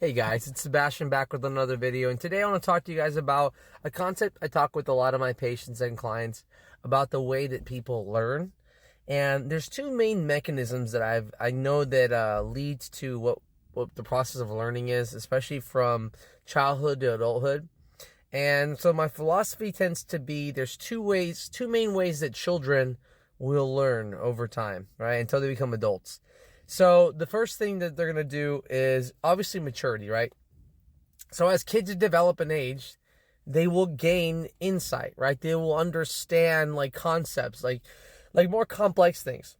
Hey guys, it's Sebastian back with another video, and today I want to talk to you guys about a concept I talk with a lot of my patients and clients about the way that people learn. And there's two main mechanisms that I know that leads to what the process of learning is, especially from childhood to adulthood. And so my philosophy tends to be there's two main ways that children will learn over time, right, until they become adults. So the first thing that they're going to do is obviously maturity, right? So as kids develop in age, they will gain insight, right? They will understand like concepts, like more complex things.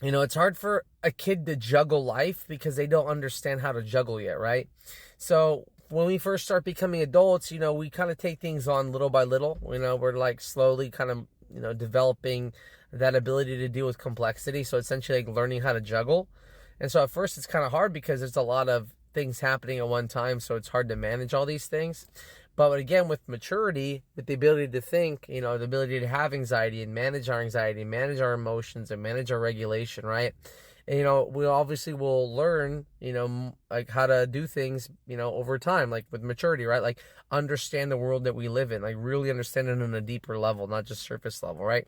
You know, it's hard for a kid to juggle life because they don't understand how to juggle yet, right? So when we first start becoming adults, we kind of take things on little by little. We're like slowly kind of, developing that ability to deal with complexity. So essentially like learning how to juggle. And so at first it's kind of hard because there's a lot of things happening at one time. So it's hard to manage all these things. But again, with maturity, with the ability to think, the ability to have anxiety and manage our anxiety, manage our emotions and manage our regulation, right? And, we obviously will learn, like how to do things, over time, like with maturity, right? Like understand the world that we live in, like really understand it on a deeper level, not just surface level, right?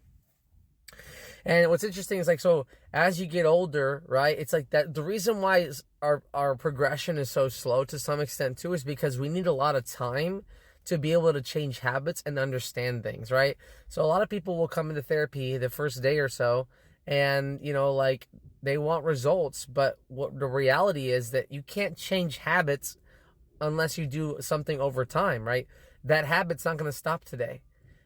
And what's interesting is like, so as you get older, right, it's like that the reason why our progression is so slow to some extent too is because we need a lot of time to be able to change habits and understand things, right? So a lot of people will come into therapy the first day or so and, like they want results, but what the reality is that you can't change habits unless you do something over time, right? That habit's not going to stop today.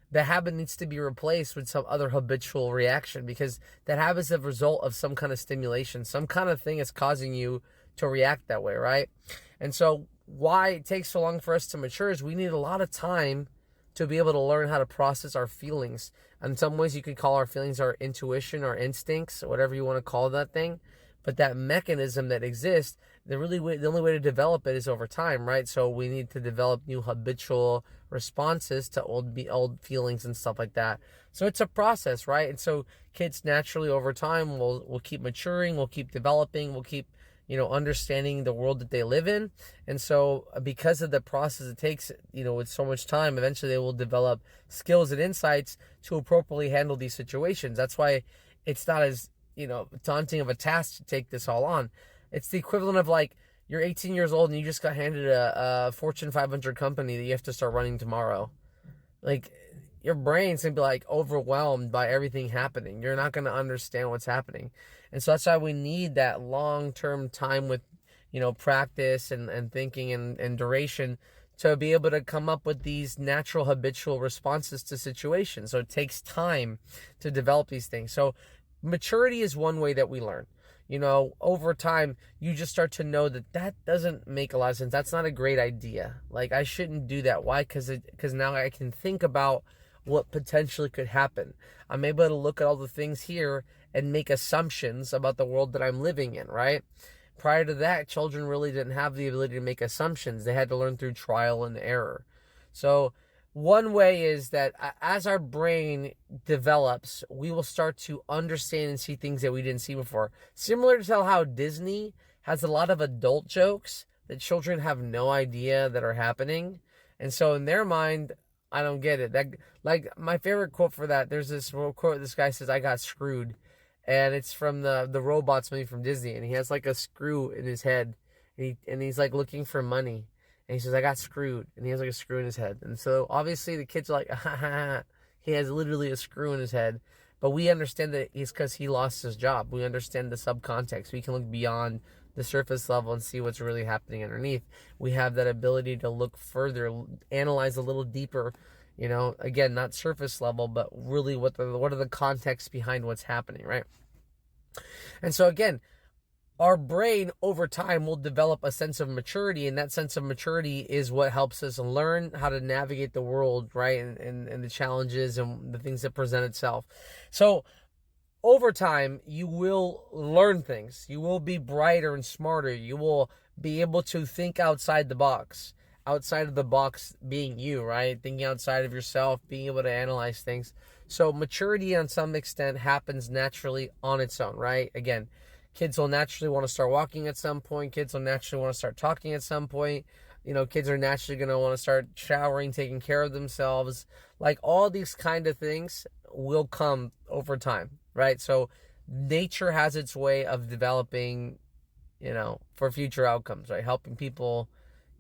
The habit needs to be replaced with some other habitual reaction because that habit is a result of some kind of stimulation. Some kind of thing is causing you to react that way, right? And so why it takes so long for us to mature is we need a lot of time to be able to learn how to process our feelings. In some ways, you could call our feelings our intuition, our instincts, whatever you want to call that thing. But that mechanism that exists, the only way to develop it is over time, right? So we need to develop new habitual responses to old feelings and stuff like that. So it's a process, right? And so kids naturally over time will keep maturing, will keep developing, will keep understanding the world that they live in. And so because of the process it takes, with so much time, eventually they will develop skills and insights to appropriately handle these situations. That's why it's not as, daunting of a task to take this all on. It's the equivalent of like you're 18 years old and you just got handed a Fortune 500 company that you have to start running tomorrow. Like your brain's gonna be like overwhelmed by everything happening. You're not gonna understand what's happening. And so that's why we need that long-term time with, practice and thinking and duration to be able to come up with these natural habitual responses to situations. So it takes time to develop these things. So maturity is one way that we learn. Over time, you just start to know that doesn't make a lot of sense. That's not a great idea. Like, I shouldn't do that. Why? Because now I can think about what potentially could happen. I'm able to look at all the things here and make assumptions about the world that I'm living in, right? Prior to that, children really didn't have the ability to make assumptions. They had to learn through trial and error. So one way is that as our brain develops, we will start to understand and see things that we didn't see before. Similar to how Disney has a lot of adult jokes that children have no idea that are happening. And so in their mind, I don't get it. That, like, my favorite quote for that, there's this quote, this guy says, "I got screwed." And it's from the Robots movie from Disney. And he has like a screw in his head. And he's like looking for money. And he says, "I got screwed." And he has like a screw in his head. And so obviously the kids are like, ha, ha, ha. He has literally a screw in his head. But we understand that it's because he lost his job. We understand the subcontext. We can look beyond the surface level and see what's really happening underneath. We have that ability to look further, analyze a little deeper, again, not surface level, but really what are the contexts behind what's happening, right? And so again, our brain over time will develop a sense of maturity, and that sense of maturity is what helps us learn how to navigate the world, right? And the challenges and the things that present itself. So over time, you will learn things. You will be brighter and smarter. You will be able to think outside the box. Outside of the box being you, right? Thinking outside of yourself, being able to analyze things. So maturity on some extent happens naturally on its own, right? Again, Kids will naturally want to start walking at some point. Kids will naturally want to start talking at some point. Kids are naturally going to want to start showering, taking care of themselves. Like, all these kind of things will come over time, right? So nature has its way of developing, for future outcomes, right? Helping people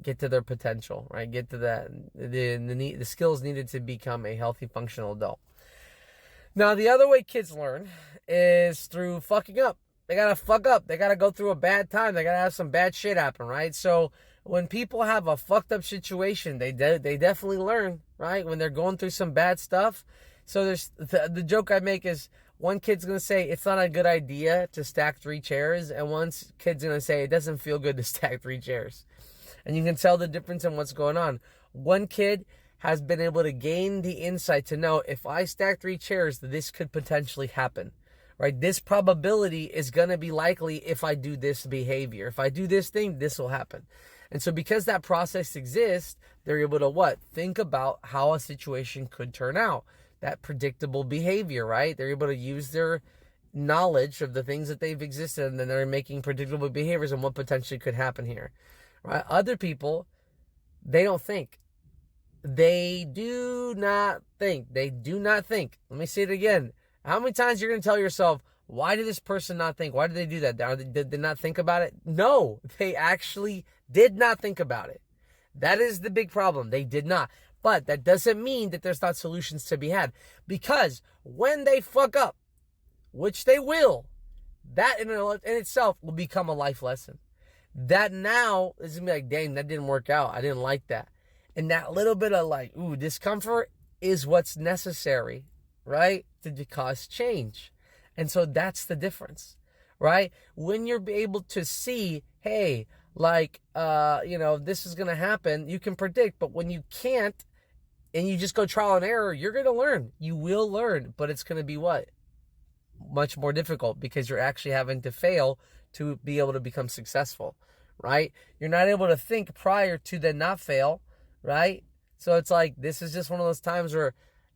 get to their potential, right? Get to that, the skills needed to become a healthy, functional adult. Now, the other way kids learn is through fucking up. They gotta fuck up. They gotta go through a bad time. They gotta have some bad shit happen, right? So when people have a fucked up situation, they definitely learn, right? When they're going through some bad stuff. So there's the joke I make is, one kid's gonna say it's not a good idea to stack 3 chairs, and one kid's gonna say it doesn't feel good to stack 3 chairs. And you can tell the difference in what's going on. One kid has been able to gain the insight to know, if I stack 3 chairs, this could potentially happen, right? This probability is going to be likely if I do this behavior. If I do this thing, this will happen. And so because that process exists, they're able to what? Think about how a situation could turn out. That predictable behavior, right? They're able to use their knowledge of the things that they've existed, and then they're making predictable behaviors and what potentially could happen here, right? Other people, they don't think. They do not think. They do not think. Let me say it again. How many times you're going to tell yourself, why did this person not think? Why did they do that? Did they not think about it? No, they actually did not think about it. That is the big problem. They did not. But that doesn't mean that there's not solutions to be had. Because when they fuck up, which they will, that in itself will become a life lesson. That now is going to be like, dang, that didn't work out. I didn't like that. And that little bit of discomfort is what's necessary, right? To cause change. And so that's the difference, right? When you're able to see, hey, this is going to happen, you can predict. But when you can't, and you just go trial and error, you're going to learn. You will learn, but it's going to be what? Much more difficult, because you're actually having to fail to be able to become successful, right? You're not able to think prior to then not fail, right? So it's like, this is just one of those times where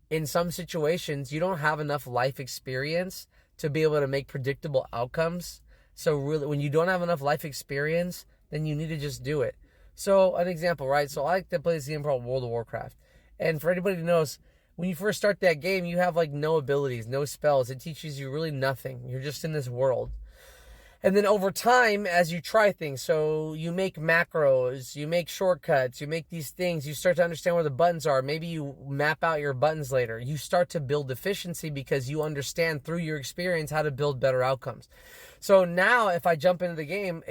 in some situations you don't have enough life experience to be able to make predictable outcomes. So really, when you don't have enough life experience, then you need to just do it. So an example, right? So I like to play this game called World of Warcraft. And for anybody who knows, when you first start that game, you have no abilities, no spells. It teaches you really nothing. You're just in this world. And then over time, as you try things, so you make macros, you make shortcuts, you make these things, you start to understand where the buttons are. Maybe you map out your buttons later. You start to build efficiency because you understand through your experience how to build better outcomes. So now if I jump into the game,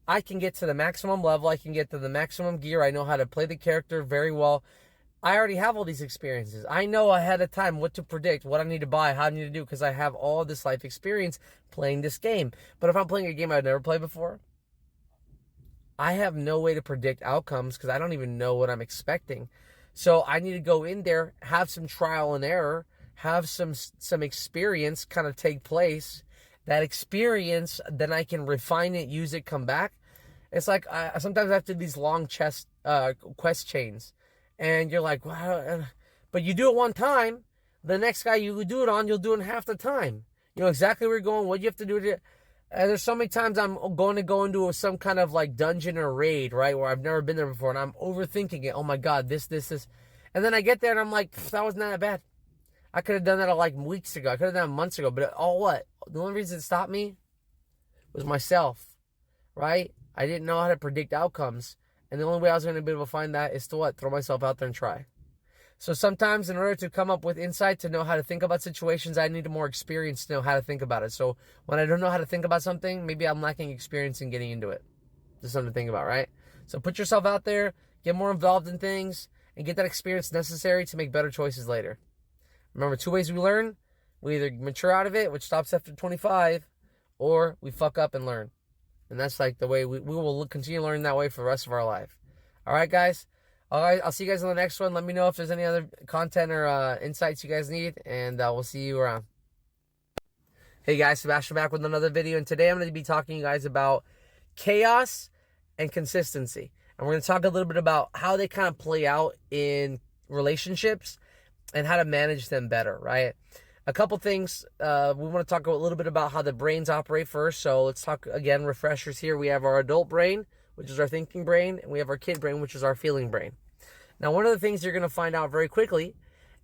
I can get to the maximum level. I can get to the maximum gear. I know how to play the character very well. I already have all these experiences. I know ahead of time what to predict, what I need to buy, how I need to do, because I have all this life experience playing this game. But if I'm playing a game I've never played before, I have no way to predict outcomes because I don't even know what I'm expecting. So I need to go in there, have some trial and error, have some experience kind of take place. That experience, then I can refine it, use it, come back. It's like sometimes I have to do these long quest chains. And you're like, wow, but you do it one time, the next guy you do it on, you'll do it in half the time. You know exactly where you're going, what you have to do. There's so many times I'm going to go into some kind of dungeon or raid, right, where I've never been there before, and I'm overthinking it. Oh my God, this. And then I get there and I'm like, that wasn't that bad. I could have done that weeks ago. I could have done it months ago. But what? The only reason it stopped me was myself, right? I didn't know how to predict outcomes. And the only way I was going to be able to find that is to what? Throw myself out there and try. So sometimes in order to come up with insight, to know how to think about situations, I need more experience to know how to think about it. So when I don't know how to think about something, maybe I'm lacking experience in getting into it. Just something to think about, right? So put yourself out there, get more involved in things, and get that experience necessary to make better choices later. Remember, 2 ways we learn. We either mature out of it, which stops after 25, or we fuck up and learn. And that's the way we will continue learning that way for the rest of our life. All right, guys? All right, I'll see you guys on the next one. Let me know if there's any other content or insights you guys need, and we'll see you around. Hey, guys, Sebastian back with another video, and today I'm going to be talking to you guys about chaos and consistency. And we're going to talk a little bit about how they kind of play out in relationships and how to manage them better, right? A couple things. We want to talk a little bit about how the brains operate first. So let's talk again, refreshers here. We have our adult brain, which is our thinking brain, and we have our kid brain, which is our feeling brain. Now, one of the things you're going to find out very quickly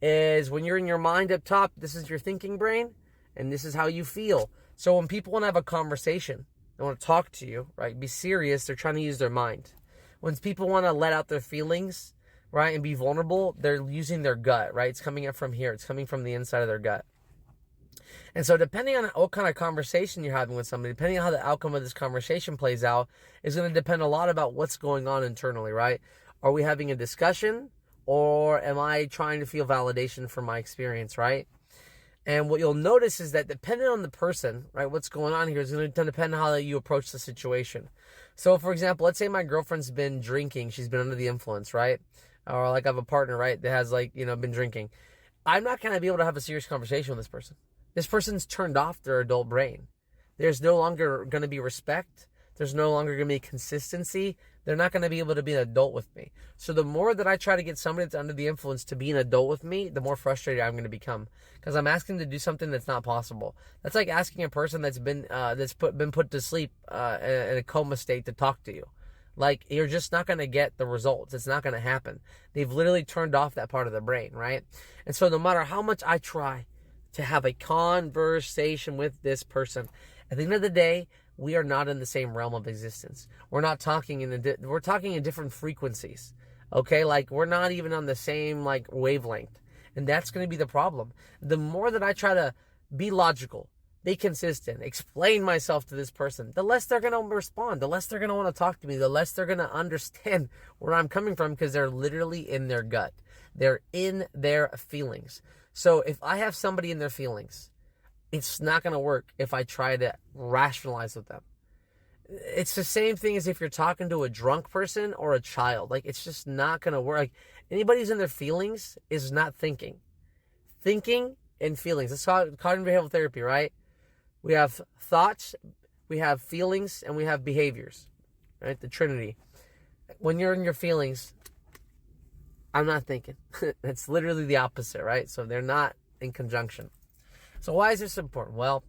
is when you're in your mind up top, this is your thinking brain, and this is how you feel. So when people want to have a conversation, they want to talk to you, right? Be serious. They're trying to use their mind. When people want to let out their feelings, right, and be vulnerable, they're using their gut, right? It's coming up from here. It's coming from the inside of their gut. And so depending on what kind of conversation you're having with somebody, depending on how the outcome of this conversation plays out, is going to depend a lot about what's going on internally, right? Are we having a discussion, or am I trying to feel validation from my experience, right? And what you'll notice is that depending on the person, right, what's going on here is going to depend on how you approach the situation. So, for example, let's say my girlfriend's been drinking. She's been under the influence, right? Or like I have a partner, right, that has been drinking. I'm not going to be able to have a serious conversation with this person. This person's turned off their adult brain. There's no longer going to be respect. There's no longer going to be consistency. They're not going to be able to be an adult with me. So the more that I try to get somebody that's under the influence to be an adult with me, the more frustrated I'm going to become, because I'm asking them to do something that's not possible. That's like asking a person that's been put to sleep in a coma state to talk to you. Like, you're just not going to get the results. It's not going to happen. They've literally turned off that part of the brain, right? And so no matter how much I try to have a conversation with this person, at the end of the day, we are not in the same realm of existence. We're not talking we're talking in different frequencies. Okay, like we're not even on the same wavelength, and that's going to be the problem. The more that I try to be logical, be consistent, explain myself to this person, the less they're going to respond, the less they're going to want to talk to me, the less they're going to understand where I'm coming from, because they're literally in their gut. They're in their feelings. So if I have somebody in their feelings, it's not going to work if I try to rationalize with them. It's the same thing as if you're talking to a drunk person or a child. It's just not going to work. Anybody who's in their feelings is not thinking. Thinking and feelings. That's cognitive behavioral therapy, right? We have thoughts, we have feelings, and we have behaviors, right? The Trinity. When you're in your feelings, I'm not thinking. It's literally the opposite, right? So they're not in conjunction. So why is this important? Well,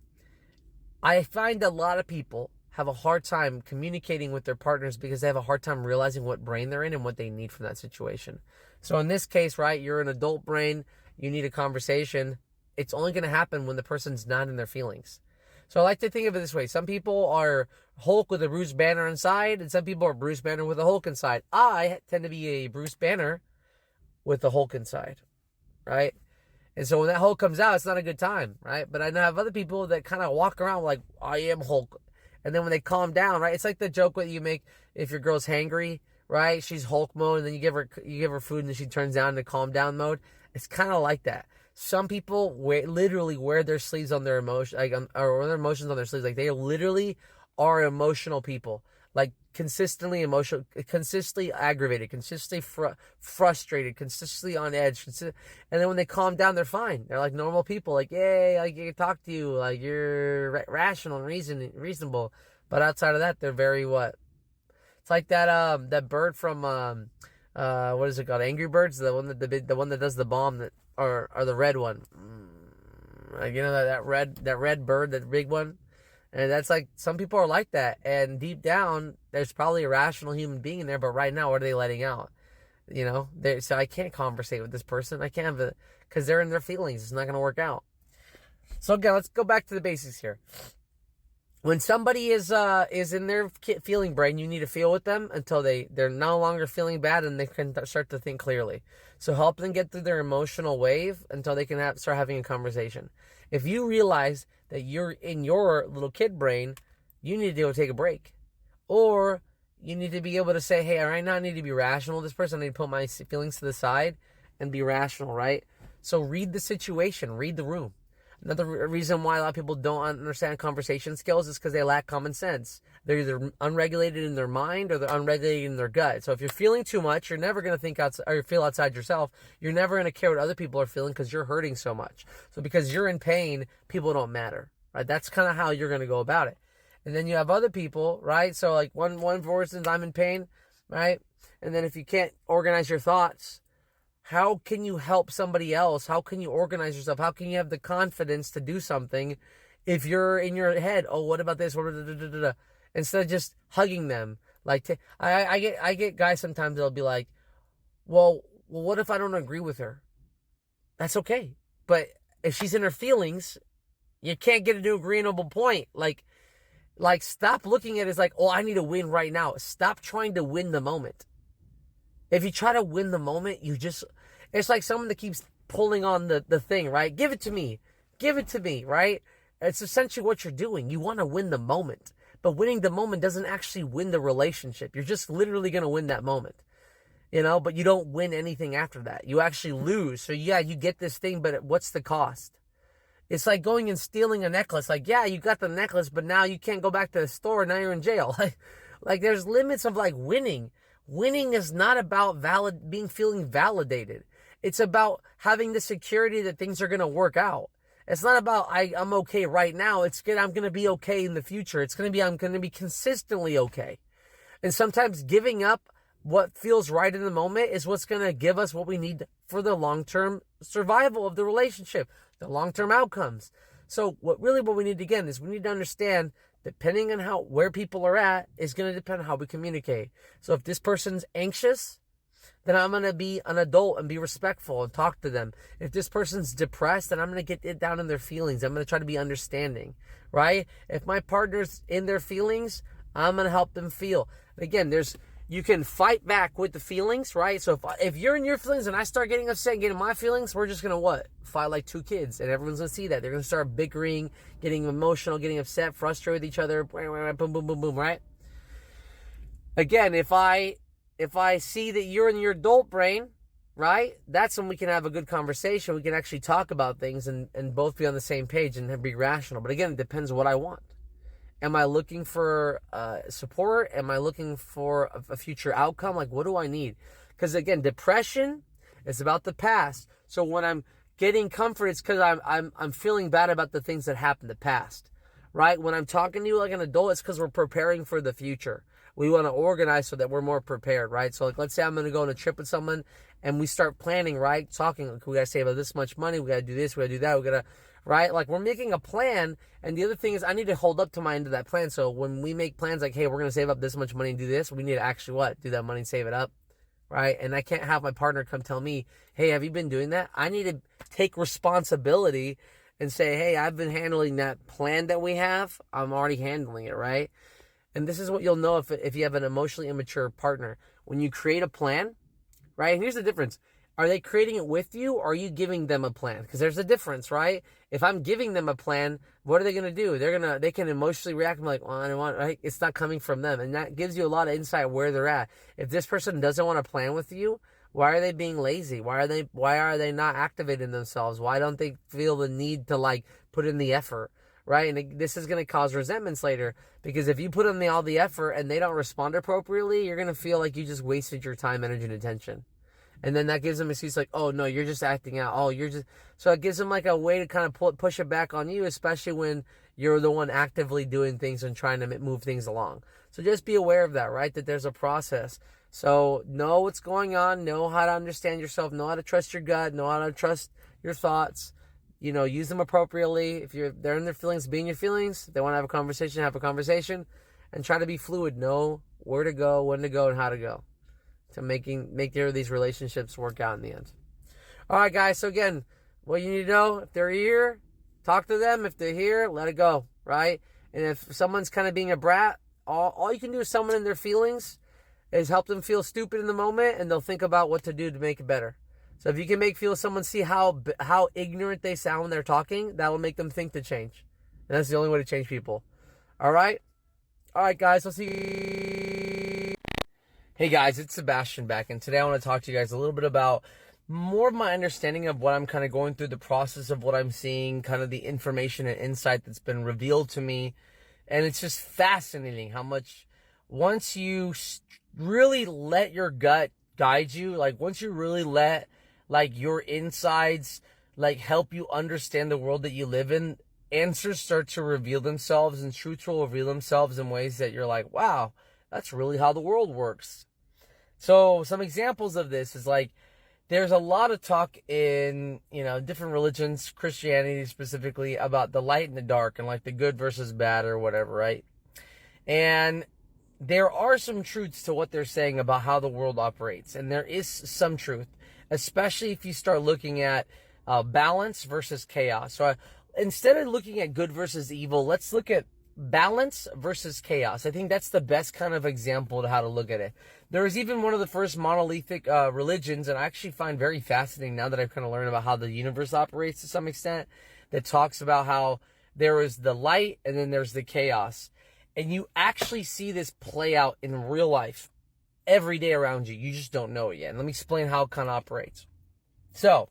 I find a lot of people have a hard time communicating with their partners because they have a hard time realizing what brain they're in and what they need from that situation. So in this case, right, you're an adult brain, you need a conversation. It's only going to happen when the person's not in their feelings. So I like to think of it this way. Some people are Hulk with a Bruce Banner inside, and some people are Bruce Banner with a Hulk inside. I tend to be a Bruce Banner with the Hulk inside, right? And so when that Hulk comes out, it's not a good time, right? But I have other people that kind of walk around like, I am Hulk. And then when they calm down, right? It's like the joke that you make if your girl's hangry, right? She's Hulk mode, and then you give her food, and then she turns down into calm down mode. It's kind of like that. Some people literally wear their sleeves on their emotion, or their emotions on their sleeves. They literally are emotional people. Consistently emotional, consistently aggravated, consistently frustrated, consistently on edge. And then when they calm down, they're fine. They're like normal people. Yay, I can talk to you. You're rational and reasonable. But outside of that, they're very what? It's like that bird from what is it called? Angry Birds, the one that does the bomb, that or the red one. That red bird, that big one. And that's some people are like that. And deep down, there's probably a rational human being in there. But right now, what are they letting out? So I can't conversate with this person. I can't because they're in their feelings. It's not going to work out. So again, let's go back to the basics here. When somebody is in their feeling brain, you need to feel with them until they're no longer feeling bad and they can start to think clearly. So help them get through their emotional wave until they can start having a conversation. If you realize that you're in your little kid brain, you need to be able to take a break. Or you need to be able to say, hey, right now I need to be rational with this person. I need to put my feelings to the side and be rational, right? So read the situation, read the room. Another reason why a lot of people don't understand conversation skills is because they lack common sense. They're either unregulated in their mind or they're unregulated in their gut. So if you're feeling too much, you're never going to think outside or feel outside yourself. You're never going to care what other people are feeling because you're hurting so much. So because you're in pain, people don't matter, right? That's kind of how you're going to go about it. And then you have other people, right? So one for instance, I'm in pain, right? And then if you can't organize your thoughts, How can you help somebody else? How can you organize yourself? How can you have the confidence to do something if you're in your head, oh, what about this? Instead of just hugging them. Like, I get guys sometimes, they'll be like, well, what if I don't agree with her? That's okay. But if she's in her feelings, you can't get to an agreeable point. Like stop looking at it as like, oh, I need to win right now. Stop trying to win the moment. If you try to win the moment, it's like someone that keeps pulling on the thing, right? Give it to me, right? It's essentially what you're doing. You want to win the moment, but winning the moment doesn't actually win the relationship. You're just literally going to win that moment, but you don't win anything after that. You actually lose. So yeah, you get this thing, but what's the cost? It's like going and stealing a necklace. Like, yeah, you got the necklace, but now you can't go back to the store. Now you're in jail. Like there's limits of like winning. Winning is not about feeling validated. It's about having the security that things are going to work out. It's not about I'm okay right now. It's good. I'm going to be okay in the future. I'm going to be consistently okay. And sometimes giving up what feels right in the moment is what's going to give us what we need for the long-term survival of the relationship, the long-term outcomes. So what we need again is we need to understand, depending on where people are at, is going to depend on how we communicate. So if this person's anxious, then I'm going to be an adult and be respectful and talk to them. If this person's depressed, then I'm going to get it down in their feelings. I'm going to try to be understanding, right? If my partner's in their feelings, I'm going to help them feel. Again, you can fight back with the feelings, right? So if you're in your feelings and I start getting upset and getting my feelings, we're just going to what? Fight like two kids. And everyone's going to see that. They're going to start bickering, getting emotional, getting upset, frustrated with each other. Boom, boom, boom, boom, right? Again, if I see that you're in your adult brain, right? That's when we can have a good conversation. We can actually talk about things and both be on the same page and be rational. But again, it depends on what I want. Am I looking for support? Am I looking for a future outcome? Like, what do I need? Because again, depression is about the past. So when I'm getting comfort, it's because I'm feeling bad about the things that happened in the past, right? When I'm talking to you like an adult, it's because we're preparing for the future. We want to organize so that we're more prepared, right? So like, let's say I'm going to go on a trip with someone and we start planning, right? Talking, like, we got to save up this much money. We got to do this. We got to do that. We got to, right? Like, we're making a plan. And the other thing is I need to hold up to my end of that plan. So when we make plans like, hey, we're going to save up this much money and do this, we need to actually what? Do that money and save it up, right? And I can't have my partner come tell me, hey, have you been doing that? I need to take responsibility and say, hey, I've been handling that plan that we have. I'm already handling it, right? And this is what you'll know if you have an emotionally immature partner. When you create a plan, right? And here's the difference. Are they creating it with you, or are you giving them a plan? Because there's a difference, right? If I'm giving them a plan, what are they going to do? They can emotionally react and be like, well, I don't want, right? It's not coming from them. And that gives you a lot of insight where they're at. If this person doesn't want to plan with you, why are they being lazy? Why are they not activating themselves? Why don't they feel the need to like put in the effort? Right? And this is going to cause resentments later, because if you put in all the effort and they don't respond appropriately, you're going to feel like you just wasted your time, energy, and attention. And then that gives them a excuse like, oh, no, you're just acting out. Oh, so it gives them like a way to kind of push it back on you, especially when you're the one actively doing things and trying to move things along. So just be aware of that, right? That there's a process. So know what's going on, know how to understand yourself, know how to trust your gut, know how to trust your thoughts. Use them appropriately. If they're in their feelings, be in your feelings. If they want to have a conversation, and try to be fluid. Know where to go, when to go, and how to go to make these relationships work out in the end. All right, guys. So again, what you need to know, if they're here, talk to them. If they're here, let it go, right? And if someone's kind of being a brat, all you can do is someone in their feelings is help them feel stupid in the moment, and they'll think about what to do to make it better. So if you can feel someone see how ignorant they sound when they're talking, that will make them think to change. And that's the only way to change people. All right, guys. I'll see you. Hey guys, it's Sebastian back, and today I want to talk to you guys a little bit about more of my understanding of what I'm kind of going through, the process of what I'm seeing, kind of the information and insight that's been revealed to me. And it's just fascinating how much, once you really let your gut guide you, like once you really let like your insides like help you understand the world that you live in, answers start to reveal themselves, and truths will reveal themselves in ways that you're like, wow, that's really how the world works. So some examples of this is like, there's a lot of talk in, different religions, Christianity specifically, about the light and the dark and like the good versus bad or whatever, right? And there are some truths to what they're saying about how the world operates. And there is some truth, especially if you start looking at balance versus chaos. So instead of looking at good versus evil, let's look at balance versus chaos. I think that's the best kind of example to how to look at it. There was even one of the first monolithic religions, and I actually find very fascinating now that I've kind of learned about how the universe operates to some extent, that talks about how there is the light and then there's the chaos. And you actually see this play out in real life every day around you. You just don't know it yet. And let me explain how it kind of operates. So,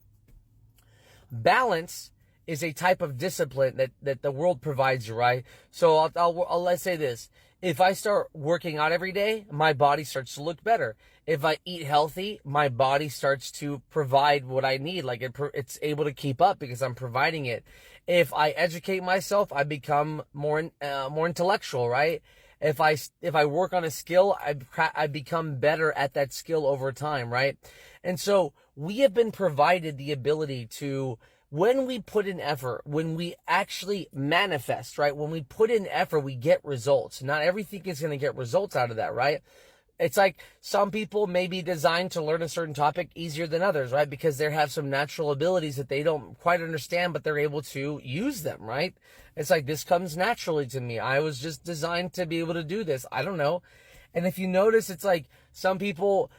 balance is a type of discipline that the world provides you, right? So let's say this. If I start working out every day, my body starts to look better. If I eat healthy, my body starts to provide what I need. Like it's able to keep up because I'm providing it. If I educate myself, I become more intellectual, right? If I work on a skill, I become better at that skill over time, right? And so we have been provided the ability to, when we put in effort, when we actually manifest, right? When we put in effort, we get results. Not everything is going to get results out of that, right? It's like some people may be designed to learn a certain topic easier than others, right? Because they have some natural abilities that they don't quite understand, but they're able to use them, right? It's like, this comes naturally to me. I was just designed to be able to do this. I don't know. And if you notice, it's like some people,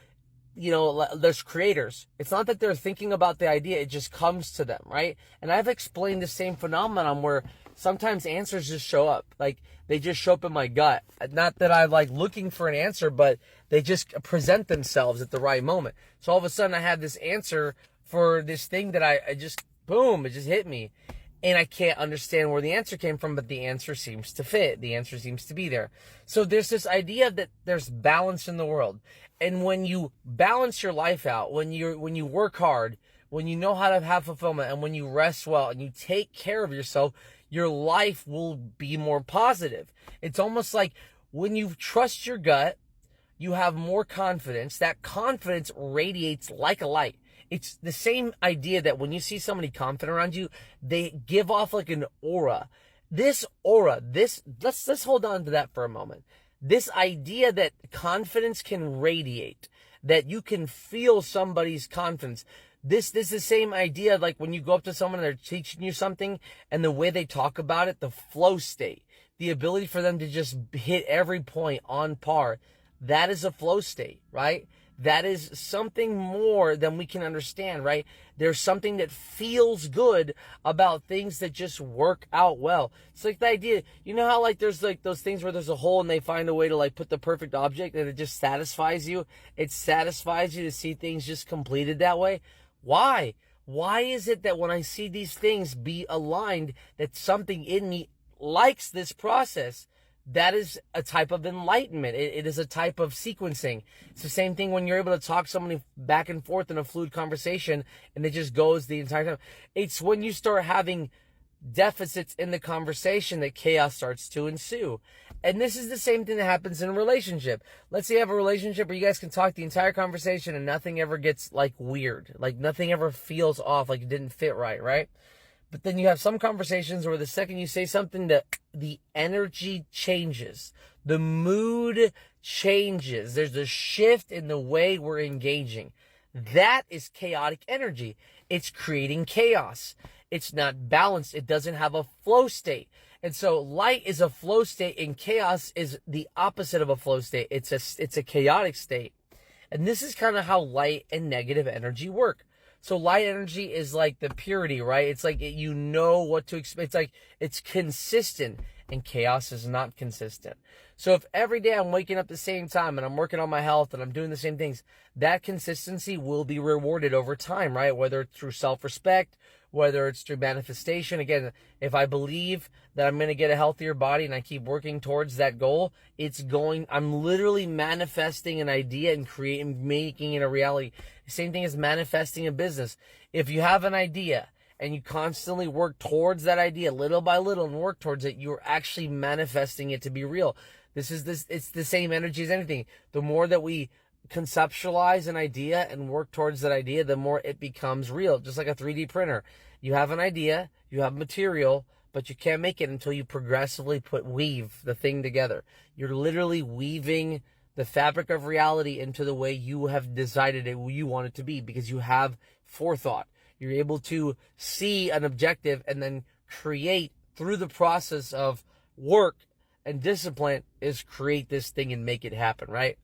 there's creators. It's not that they're thinking about the idea. It just comes to them, right? And I've explained the same phenomenon where sometimes answers just show up. Like, they just show up in my gut. Not that I'm like looking for an answer, but they just present themselves at the right moment. So all of a sudden I have this answer for this thing that I just, boom, it just hit me. And I can't understand where the answer came from, but the answer seems to fit. The answer seems to be there. So there's this idea that there's balance in the world. And when you balance your life out, when you work hard, when you know how to have fulfillment, and when you rest well and you take care of yourself, your life will be more positive. It's almost like when you trust your gut, you have more confidence. That confidence radiates like a light. It's the same idea that when you see somebody confident around you, they give off like an aura. This aura, let's hold on to that for a moment. This idea that confidence can radiate, that you can feel somebody's confidence. This is the same idea like when you go up to someone and they're teaching you something, and the way they talk about it, the flow state, the ability for them to just hit every point on par. That is a flow state, right? That is something more than we can understand, right? There's something that feels good about things that just work out well. It's like the idea, how like there's like those things where there's a hole and they find a way to like put the perfect object and it just satisfies you. It satisfies you to see things just completed that way. Why? Why is it that when I see these things be aligned, that something in me likes this process? That is a type of enlightenment. It is a type of sequencing. It's the same thing when you're able to talk somebody back and forth in a fluid conversation and it just goes the entire time. It's when you start having deficits in the conversation that chaos starts to ensue. And this is the same thing that happens in a relationship. Let's say you have a relationship where you guys can talk the entire conversation and nothing ever gets like weird. Like nothing ever feels off, like it didn't fit right? But then you have some conversations where the second you say something, the energy changes. The mood changes. There's a shift in the way we're engaging. That is chaotic energy. It's creating chaos. It's not balanced. It doesn't have a flow state. And so light is a flow state and chaos is the opposite of a flow state. It's a chaotic state. And this is kind of how light and negative energy work. So light energy is like the purity, right? It's like you know what to expect. It's like it's consistent, and chaos is not consistent. So if every day I'm waking up at the same time and I'm working on my health and I'm doing the same things, that consistency will be rewarded over time, right? Whether it's through self-respect, whether it's through manifestation. Again, if I believe that I'm going to get a healthier body and I keep working towards that goal, I'm literally manifesting an idea and making it a reality. The same thing as manifesting a business. If you have an idea and you constantly work towards that idea little by little and work towards it, you're actually manifesting it to be real. It's the same energy as anything. The more that we conceptualize an idea and work towards that idea, the more it becomes real. Just like a 3D printer. You have an idea, you have material, but you can't make it until you progressively weave the thing together. You're literally weaving the fabric of reality into the way you have decided you want it to be, because you have forethought. You're able to see an objective and then create through the process of work and discipline is create this thing and make it happen, right?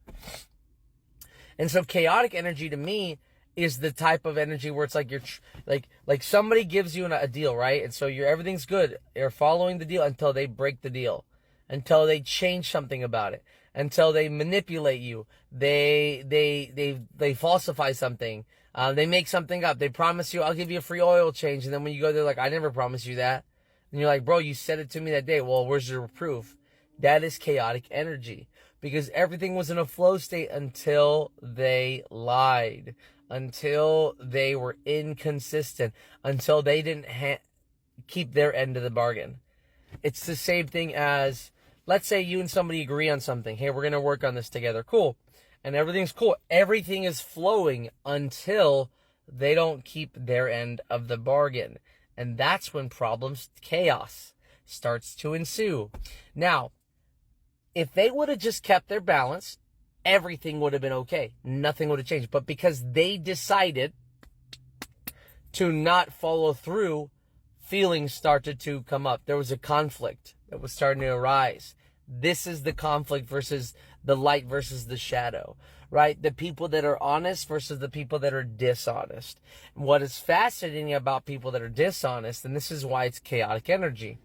And so chaotic energy to me is the type of energy where it's like you're like somebody gives you a deal, right? And so everything's good. You're following the deal until they break the deal, until they change something about it, until they manipulate you. They falsify something. They make something up. They promise you, I'll give you a free oil change. And then when you go, they're like, I never promised you that. And you're like, bro, you said it to me that day. Well, where's your proof? That is chaotic energy, because everything was in a flow state until they lied, until they were inconsistent, until they didn't keep their end of the bargain. It's the same thing as, let's say you and somebody agree on something. Hey, we're going to work on this together. Cool. And everything's cool. Everything is flowing until they don't keep their end of the bargain. And that's when chaos starts to ensue. Now, if they would have just kept their balance, everything would have been okay. Nothing would have changed. But because they decided to not follow through, feelings started to come up. There was a conflict that was starting to arise. This is the conflict versus the light versus the shadow, right? The people that are honest versus the people that are dishonest. What is fascinating about people that are dishonest, and this is why it's chaotic energy.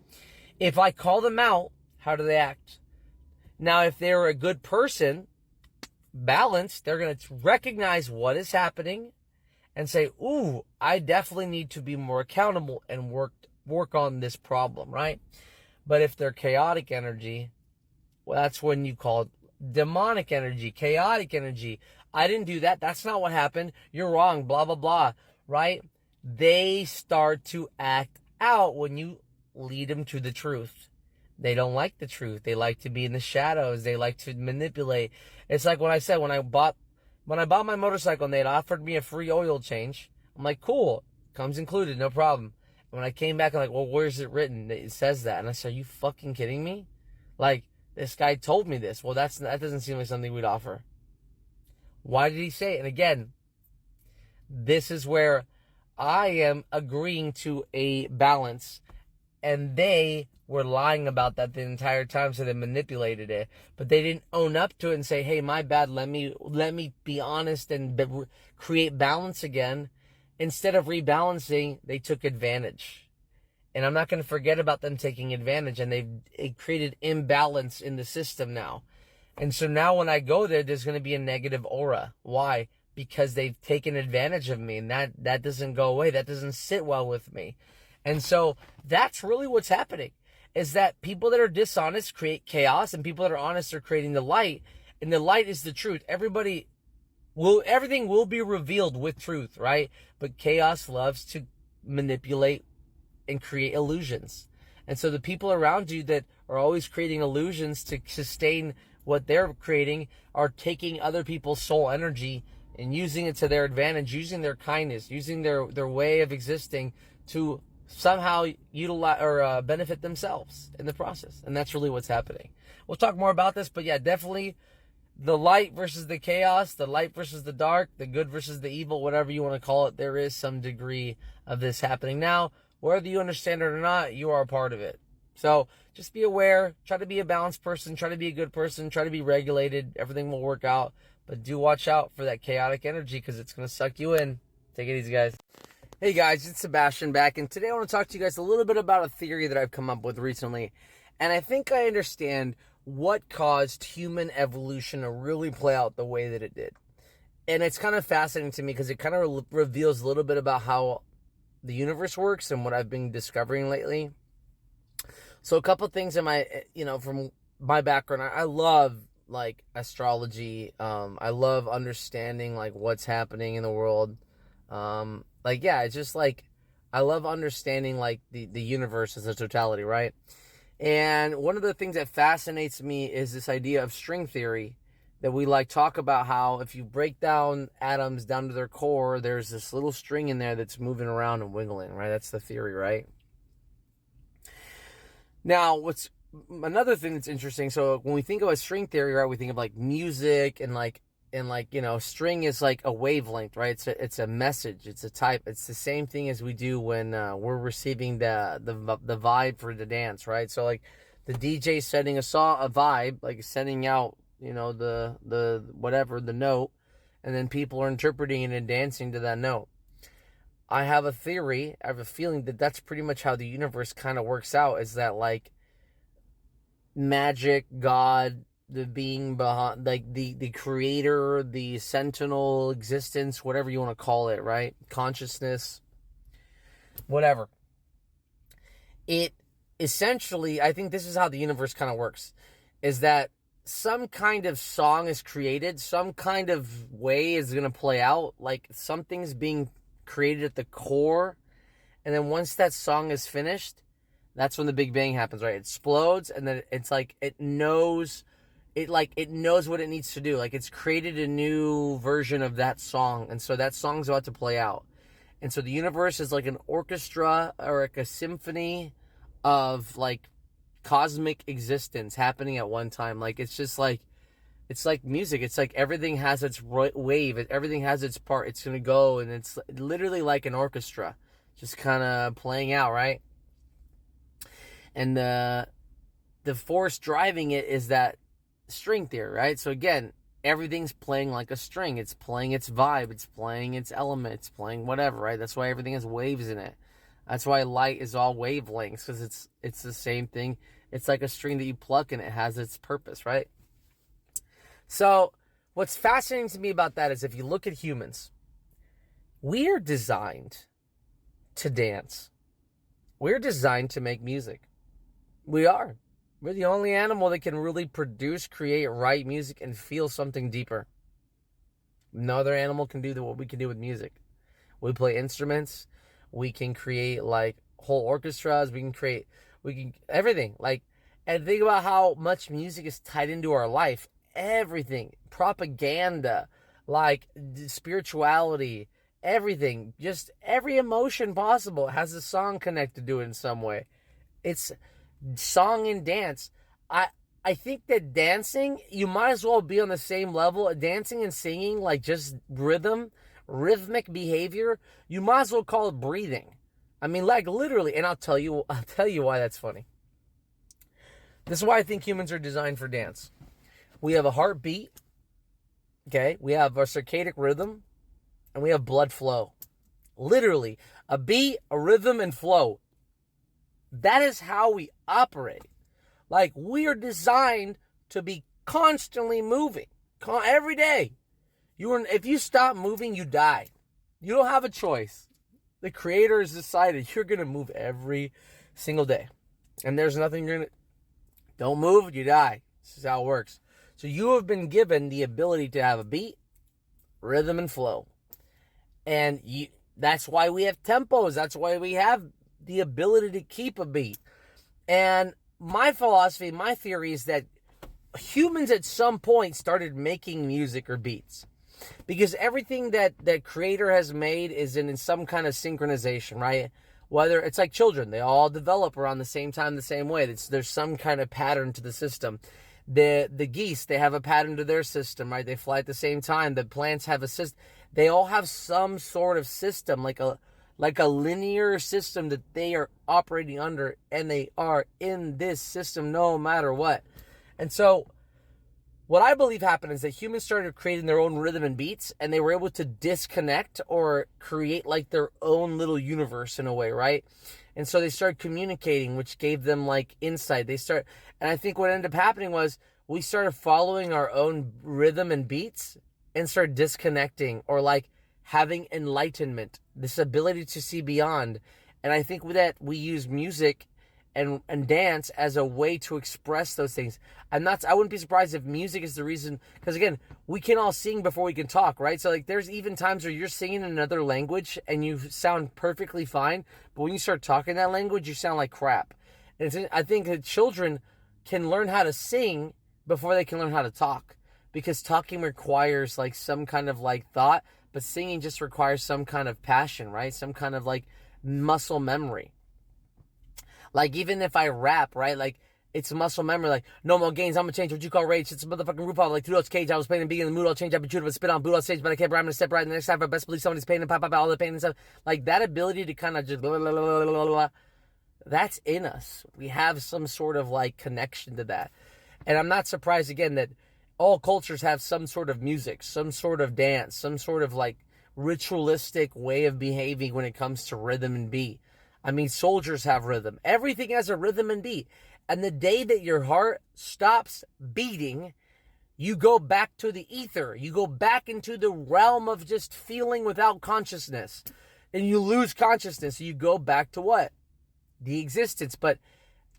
If I call them out, how do they act? Now, if they're a good person, balanced, they're going to recognize what is happening and say, ooh, I definitely need to be more accountable and work on this problem, right? But if they're chaotic energy, well, that's when you call it demonic energy, chaotic energy. I didn't do that. That's not what happened. You're wrong, blah, blah, blah, right? They start to act out when you lead them to the truth. They don't like the truth. They like to be in the shadows. They like to manipulate. It's like when I said, when I bought my motorcycle and they had offered me a free oil change, I'm like, cool, comes included, no problem. And when I came back, I'm like, well, where's it written? It says that. And I said, are you fucking kidding me? Like, this guy told me this. Well, that doesn't seem like something we'd offer. Why did he say it? And again, this is where I am agreeing to a balance, and they were lying about that the entire time, so they manipulated it. But they didn't own up to it and say, hey, my bad, let me be honest and create balance again. Instead of rebalancing, they took advantage. And I'm not going to forget about them taking advantage, and it created imbalance in the system now. And so now when I go there, there's going to be a negative aura. Why? Because they've taken advantage of me, and that doesn't go away. That doesn't sit well with me. And so that's really what's happening, is that people that are dishonest create chaos, and people that are honest are creating the light, and the light is the truth. Everything will be revealed with truth, right? But chaos loves to manipulate and create illusions. And so the people around you that are always creating illusions to sustain what they're creating are taking other people's soul energy and using it to their advantage, using their kindness, using their way of existing to somehow utilize or benefit themselves in the process. And that's really what's happening. We'll talk more about this, but yeah, definitely the light versus the chaos, the light versus the dark, the good versus the evil, whatever you want to call it, there is some degree of this happening. Now, whether you understand it or not, you are a part of it. So just be aware, try to be a balanced person, try to be a good person, try to be regulated, everything will work out. But do watch out for that chaotic energy, because it's going to suck you in. Take it easy, guys. Hey guys, it's Sebastian back, and today I want to talk to you guys a little bit about a theory that I've come up with recently. And I think I understand what caused human evolution to really play out the way that it did. And it's kind of fascinating to me because it kind of reveals a little bit about how the universe works and what I've been discovering lately. So a couple things in my, from my background, I love like astrology. I love understanding like what's happening in the world. It's just like, I love understanding like the universe as a totality, right? And one of the things that fascinates me is this idea of string theory, that we like talk about how if you break down atoms down to their core, there's this little string in there that's moving around and wiggling, right? That's the theory, right? Now, what's another thing that's interesting, so when we think about string theory, right, we think of like music and string is like a wavelength, right? It's a message, it's a type. It's the same thing as we do when we're receiving the vibe for the dance, right? So like the DJ setting a vibe, like sending out, the whatever, the note, and then people are interpreting it and dancing to that note. I have a theory, I have a feeling that that's pretty much how the universe kind of works out, is that like magic, God, the being behind, like the creator, the sentinel existence, whatever you want to call it, right? Consciousness, whatever. It essentially, I think this is how the universe kind of works, is that some kind of song is created, some kind of way is going to play out, like something's being created at the core, and then once that song is finished, that's when the Big Bang happens, right? It explodes, and then it's like it knows what it needs to do. Like it's created a new version of that song, and so that song's about to play out. And so the universe is like an orchestra or like a symphony of like cosmic existence happening at one time. Like it's like music. It's like everything has its wave. Everything has its part. It's going to go, and it's literally like an orchestra just kind of playing out, right? And the force driving it is that string theory, right? So again, everything's playing like a string. It's playing its vibe. It's playing its element. It's playing whatever, right? That's why everything has waves in it. That's why light is all wavelengths, because it's the same thing. It's like a string that you pluck, and it has its purpose, right? So what's fascinating to me about that is if you look at humans, we are designed to dance. We're designed to make music. We are. We're the only animal that can really produce, create, write music, and feel something deeper. No other animal can do what we can do with music. We play instruments. We can create like whole orchestras. We can everything. Like, and think about how much music is tied into our life. Everything, propaganda, like spirituality, everything, just every emotion possible has a song connected to it in some way. It's song and dance. I think that dancing, you might as well be on the same level. Dancing and singing, like just rhythmic behavior, you might as well call it breathing. I mean, like literally, and I'll tell you why that's funny. This is why I think humans are designed for dance. We have a heartbeat, okay? We have our circadian rhythm, and we have blood flow. Literally, a beat, a rhythm, and flow. That is how we operate. Like, we are designed to be constantly moving, every day. If you stop moving, you die. You don't have a choice. The Creator has decided you're going to move every single day. And there's nothing don't move, you die. This is how it works. So you have been given the ability to have a beat, rhythm, and flow. And that's why we have tempos. That's why we have the ability to keep a beat. And my philosophy, my theory is that humans at some point started making music or beats. Because everything that Creator has made is in some kind of synchronization, right? Whether it's like children, they all develop around the same time, the same way. There's some kind of pattern to the system. The geese, they have a pattern to their system, right? They fly at the same time. The plants have a system. They all have some sort of system, like a linear system that they are operating under, and they are in this system no matter what. And so what I believe happened is that humans started creating their own rhythm and beats, and they were able to disconnect or create like their own little universe in a way, right? And so they started communicating, which gave them like insight. And I think what ended up happening was we started following our own rhythm and beats and started disconnecting, or like having enlightenment, this ability to see beyond. And I think with that, we use music and dance as a way to express those things. I wouldn't be surprised if music is the reason, because again, we can all sing before we can talk, right? So like there's even times where you're singing in another language and you sound perfectly fine, but when you start talking that language, you sound like crap. And I think that children can learn how to sing before they can learn how to talk, because talking requires like some kind of like thought, but singing just requires some kind of passion, right? Some kind of like muscle memory. Like even if I rap, right? Like it's muscle memory. Like no more gains, I'm gonna change what you call rage. It's a motherfucking roof off like through those cage. I was playing and being in the mood. I'll change. I've been chewed up, spit on, boot on stage, but I can't. I'm gonna step right in the next time. I best believe somebody's pain and pop all the pain and stuff. Like that ability to kind of just blah, blah, blah, blah, blah, blah, that's in us. We have some sort of like connection to that. And I'm not surprised again that all cultures have some sort of music, some sort of dance, some sort of like ritualistic way of behaving when it comes to rhythm and beat. I mean, soldiers have rhythm. Everything has a rhythm and beat. And the day that your heart stops beating, you go back to the ether. You go back into the realm of just feeling without consciousness. And you lose consciousness. You go back to what? The existence. But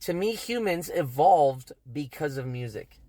to me, humans evolved because of music.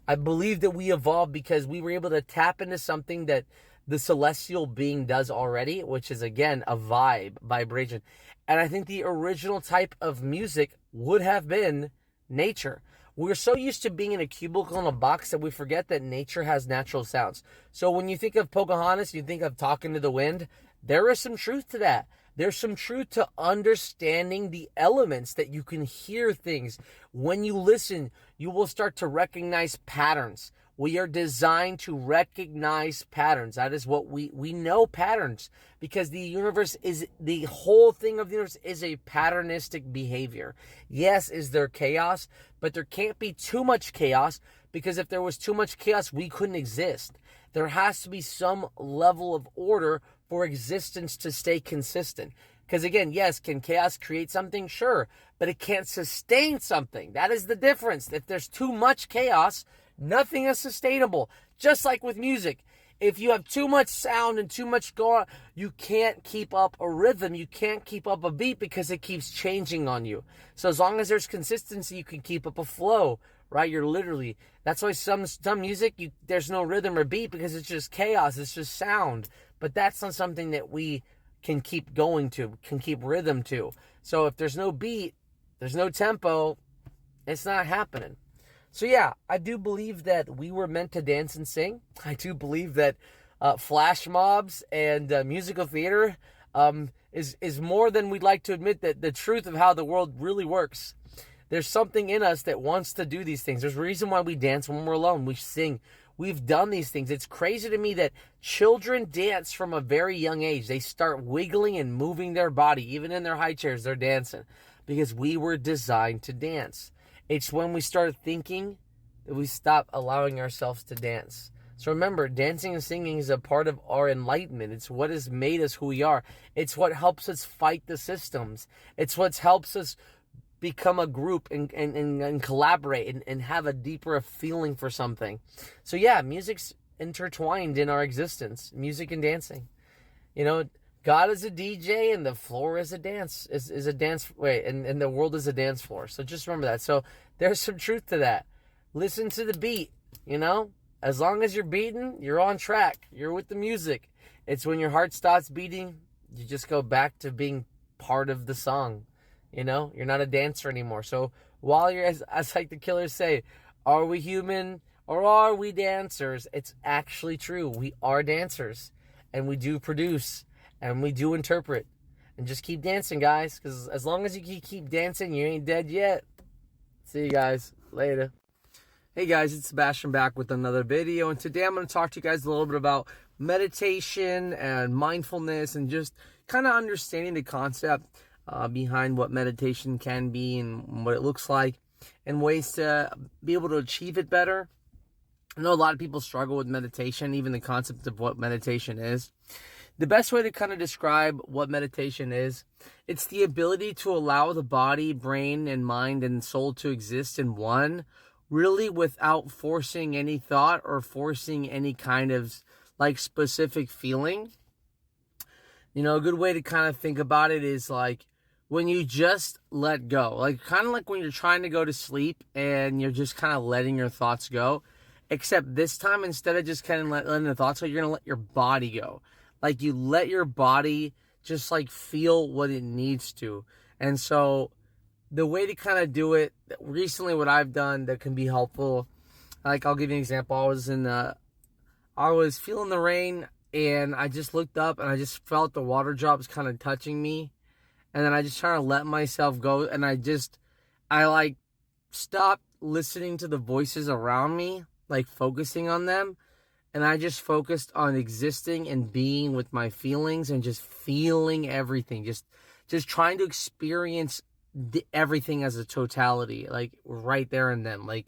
I believe that we evolved because we were able to tap into something that the celestial being does already, which is, again, a vibration. And I think the original type of music would have been nature. We're so used to being in a cubicle in a box that we forget that nature has natural sounds. So when you think of Pocahontas, you think of talking to the wind. There is some truth to that. There's some truth to understanding the elements, that you can hear things. When you listen, you will start to recognize patterns. We are designed to recognize patterns. That is what we know, patterns, because the universe is, the whole thing of the universe is a patternistic behavior. Yes, is there chaos, but there can't be too much chaos, because if there was too much chaos, we couldn't exist. There has to be some level of order for existence to stay consistent. Because again, yes, can chaos create something? Sure, but it can't sustain something. That is the difference. If there's too much chaos, nothing is sustainable. Just like with music. If you have too much sound and too much going on, you can't keep up a rhythm. You can't keep up a beat because it keeps changing on you. So as long as there's consistency, you can keep up a flow, right? You're literally, that's why some music, there's no rhythm or beat, because it's just chaos. It's just sound. But that's not something that we can keep going to, can keep rhythm to. So if there's no beat, there's no tempo, it's not happening. So yeah, I do believe that we were meant to dance and sing. I do believe that flash mobs and musical theater is more than we'd like to admit, that the truth of how the world really works. There's something in us that wants to do these things. There's a reason why we dance when we're alone. We sing. We've done these things. It's crazy to me that children dance from a very young age. They start wiggling and moving their body. Even in their high chairs, they're dancing. Because we were designed to dance. It's when we start thinking that we stop allowing ourselves to dance. So remember, dancing and singing is a part of our enlightenment. It's what has made us who we are. It's what helps us fight the systems. It's what helps us become a group and collaborate and have a deeper feeling for something. So yeah, music's intertwined in our existence. Music and dancing. You know, God is a DJ and the floor is a dance, is a dance, and the world is a dance floor. So just remember that. So there's some truth to that. Listen to the beat, you know? As long as you're beating, you're on track. You're with the music. It's when your heart stops beating, you just go back to being part of the song. You know? You're not a dancer anymore. So while you're, as like the Killers say, are we human or are we dancers? It's actually true. We are dancers. And we do produce. And we do interpret. And just keep dancing, guys. Because as long as you keep dancing, you ain't dead yet. See you guys later. Hey guys, it's Sebastian back with another video. And today I'm going to talk to you guys a little bit about meditation and mindfulness. And just kind of understanding the concept behind what meditation can be and what it looks like. And ways to be able to achieve it better. I know a lot of people struggle with meditation. Even the concept of what meditation is. The best way to kind of describe what meditation is, it's the ability to allow the body, brain, and mind and soul to exist in one, really without forcing any thought or forcing any kind of like specific feeling. You know, a good way to kind of think about it is like when you just let go, like kind of like when you're trying to go to sleep and you're just kind of letting your thoughts go, except this time, instead of just kind of letting the thoughts go, you're going to let your body go. Like you let your body just like feel what it needs to. And so the way to kind of do it, recently what I've done that can be helpful Like, I'll give you an example. I was feeling the rain, and I just looked up and I just felt the water drops kind of touching me. And then I just try to let myself go. And I like stopped listening to the voices around me, like focusing on them. And I just focused on existing and being with my feelings and just feeling everything. Just trying to experience everything as a totality, like right there and then. Like,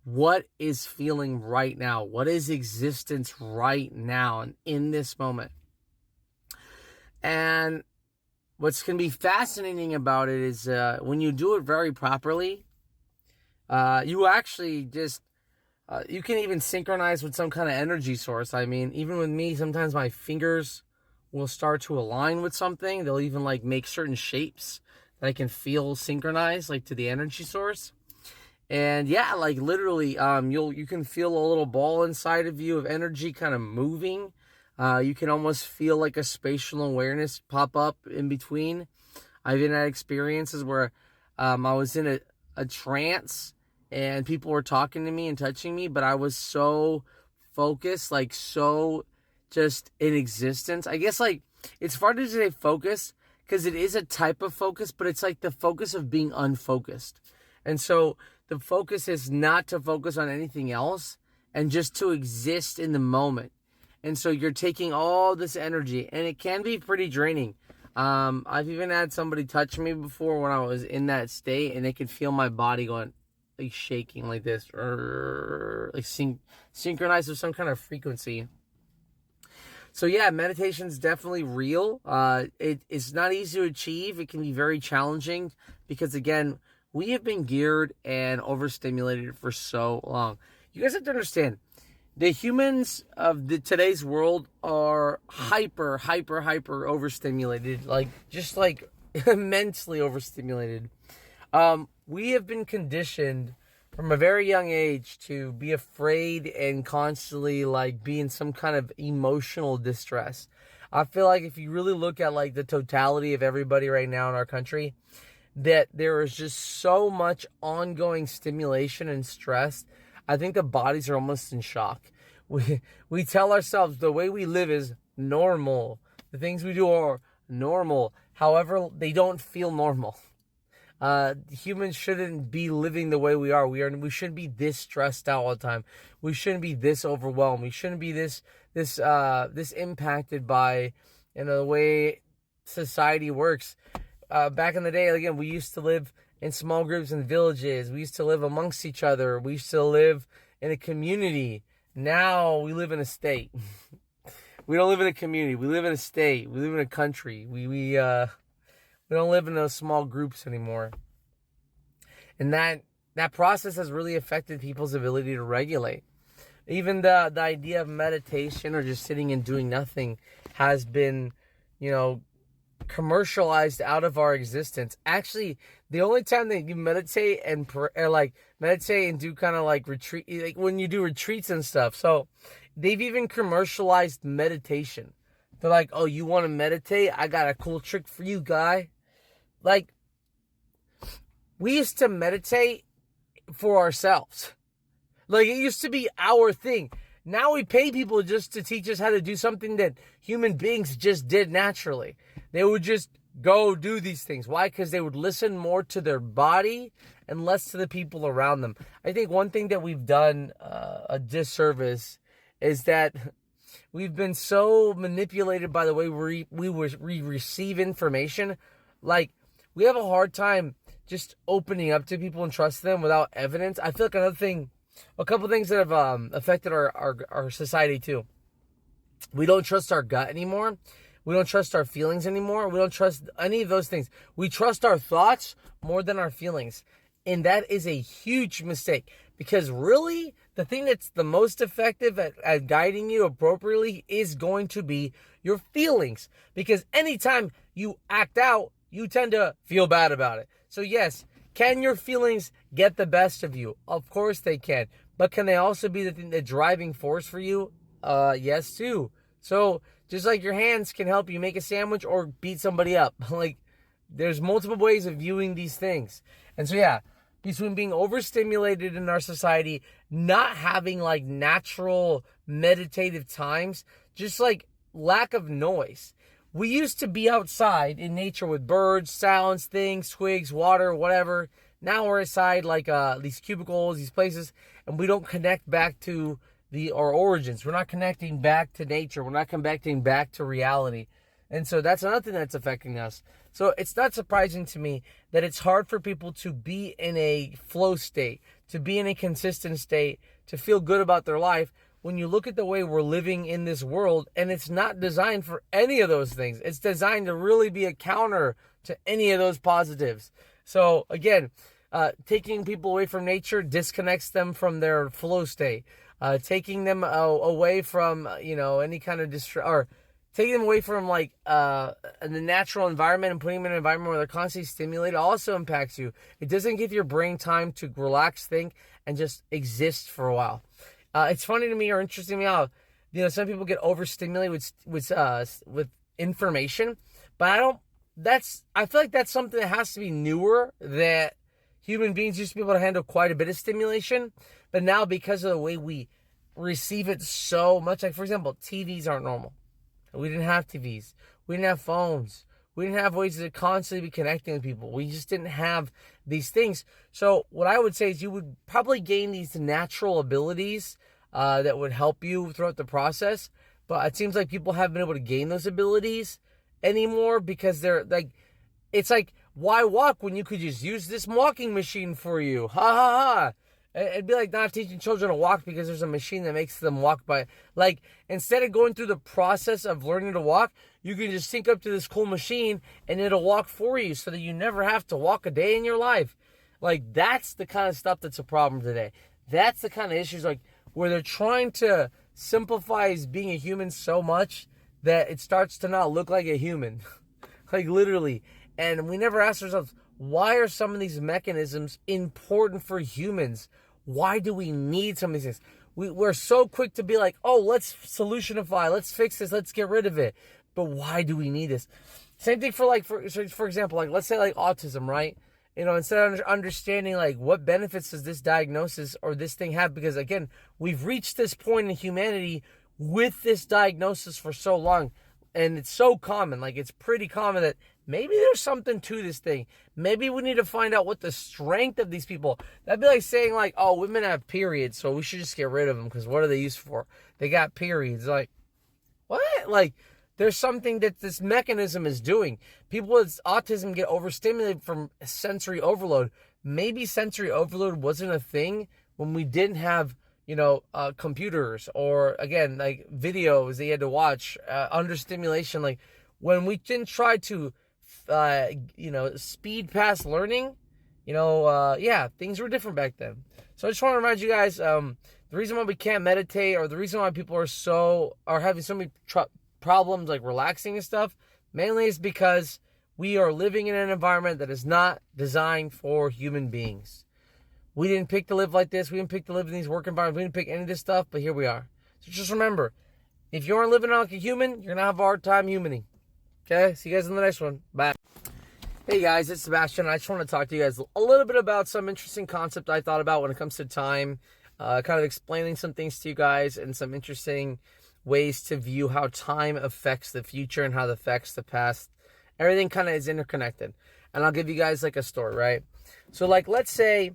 what is feeling right now? What is existence right now and in this moment? And what's going to be fascinating about it is when you do it very properly, you actually just, you can even synchronize with some kind of energy source. I mean, even with me, sometimes my fingers will start to align with something. They'll even like make certain shapes that I can feel synchronized, like to the energy source. And yeah, like literally, you can feel a little ball inside of you of energy kind of moving. You can almost feel like a spatial awareness pop up in between. I've even had experiences where I was in a trance and people were talking to me and touching me, but I was so focused, like so just in existence. I guess like it's hard to say focus because it is a type of focus, but it's like the focus of being unfocused. And so the focus is not to focus on anything else and just to exist in the moment. And so you're taking all this energy, and it can be pretty draining. I've even had somebody touch me before when I was in that state, and they could feel my body going, like shaking like this, or like synchronized with some kind of frequency. So yeah, meditation is definitely real. It's not easy to achieve. It can be very challenging because, again, we have been geared and overstimulated for so long. You guys have to understand, the humans of today's world are hyper overstimulated, like just like immensely overstimulated. We have been conditioned from a very young age to be afraid and constantly like be in some kind of emotional distress. I feel like if you really look at like the totality of everybody right now in our country, that there is just so much ongoing stimulation and stress. I think the bodies are almost in shock. We tell ourselves the way we live is normal. The things we do are normal. However, they don't feel normal. Humans shouldn't be living the way we are. We shouldn't be this stressed out all the time. We shouldn't be this overwhelmed. We shouldn't be this impacted by, the way society works. Back in the day, again, we used to live in small groups in villages. We used to live amongst each other. We used to live in a community. Now we live in a state. We don't live in a community. We live in a state. We live in a country. We don't live in those small groups anymore. And that process has really affected people's ability to regulate. Even the idea of meditation or just sitting and doing nothing has been, commercialized out of our existence. Actually, the only time that you meditate and do kind of like retreat, like when you do retreats and stuff. So they've even commercialized meditation. They're like, oh, you want to meditate? I got a cool trick for you, guy. Like, we used to meditate for ourselves. Like, it used to be our thing. Now we pay people just to teach us how to do something that human beings just did naturally. They would just go do these things. Why? Because they would listen more to their body and less to the people around them. I think one thing that we've done a disservice is that we've been so manipulated by the way we receive information. Like, we have a hard time just opening up to people and trusting them without evidence. I feel like a couple things that have affected our society too. We don't trust our gut anymore. We don't trust our feelings anymore. We don't trust any of those things. We trust our thoughts more than our feelings. And that is a huge mistake. Because really, the thing that's the most effective at guiding you appropriately is going to be your feelings. Because anytime you act out, you tend to feel bad about it. So yes, can your feelings get the best of you? Of course they can. But can they also be the driving force for you? Yes too. So just like your hands can help you make a sandwich or beat somebody up. Like, there's multiple ways of viewing these things. And so yeah, between being overstimulated in our society, not having like natural meditative times, just like lack of noise. We used to be outside in nature with birds, sounds, things, twigs, water, whatever. Now we're inside like these cubicles, these places, and we don't connect back to our origins. We're not connecting back to nature. We're not connecting back to reality. And so that's another thing that's affecting us. So it's not surprising to me that it's hard for people to be in a flow state, to be in a consistent state, to feel good about their life when you look at the way we're living in this world, and it's not designed for any of those things. It's designed to really be a counter to any of those positives. So again, taking people away from nature disconnects them from their flow state. Taking them away from, any kind of or taking them away from like the natural environment and putting them in an environment where they're constantly stimulated also impacts you. It doesn't give your brain time to relax, think, and just exist for a while. It's funny to me or interesting to me how, some people get overstimulated with information, but I feel like that's something that has to be newer, that human beings used to be able to handle quite a bit of stimulation, but now because of the way we receive it so much, like for example, TVs aren't normal. We didn't have TVs. We didn't have phones. We didn't have ways to constantly be connecting with people. We just didn't have these things. So what I would say is you would probably gain these natural abilities that would help you throughout the process. But it seems like people haven't been able to gain those abilities anymore because they're like, it's like, why walk when you could just use this walking machine for you? Ha ha ha. It'd be like not teaching children to walk because there's a machine that makes them walk by. Like, instead of going through the process of learning to walk, you can just sync up to this cool machine and it'll walk for you so that you never have to walk a day in your life. Like, that's the kind of stuff that's a problem today. That's the kind of issues like where they're trying to simplify being a human so much that it starts to not look like a human. Like, literally. And we never ask ourselves, why are some of these mechanisms important for humans? Why do we need some of these things? We're so quick to be like, oh, let's solutionify, let's fix this, let's get rid of it. But why do we need this? Same thing for example, like let's say like autism, right? Instead of understanding like what benefits does this diagnosis or this thing have? Because again, we've reached this point in humanity with this diagnosis for so long. And it's so common, like it's pretty common that maybe there's something to this thing. Maybe we need to find out what the strength of these people. That'd be like saying like, oh, women have periods, so we should just get rid of them because what are they used for? They got periods. Like, what? Like, there's something that this mechanism is doing. People with autism get overstimulated from sensory overload. Maybe sensory overload wasn't a thing when we didn't have computers or again, like videos that you had to watch under stimulation. Like when we didn't try to, speed past learning, things were different back then. So I just want to remind you guys, the reason why we can't meditate or the reason why people are having so many problems like relaxing and stuff, mainly is because we are living in an environment that is not designed for human beings. We didn't pick to live like this. We didn't pick to live in these work environments. We didn't pick any of this stuff, but here we are. So just remember, if you aren't living like a human, you're going to have a hard time humaning. Okay? See you guys in the next one. Bye. Hey guys, it's Sebastian. I just want to talk to you guys a little bit about some interesting concept I thought about when it comes to time. Kind of explaining some things to you guys and some interesting ways to view how time affects the future and how it affects the past. Everything kind of is interconnected. And I'll give you guys like a story, right? So like, let's say,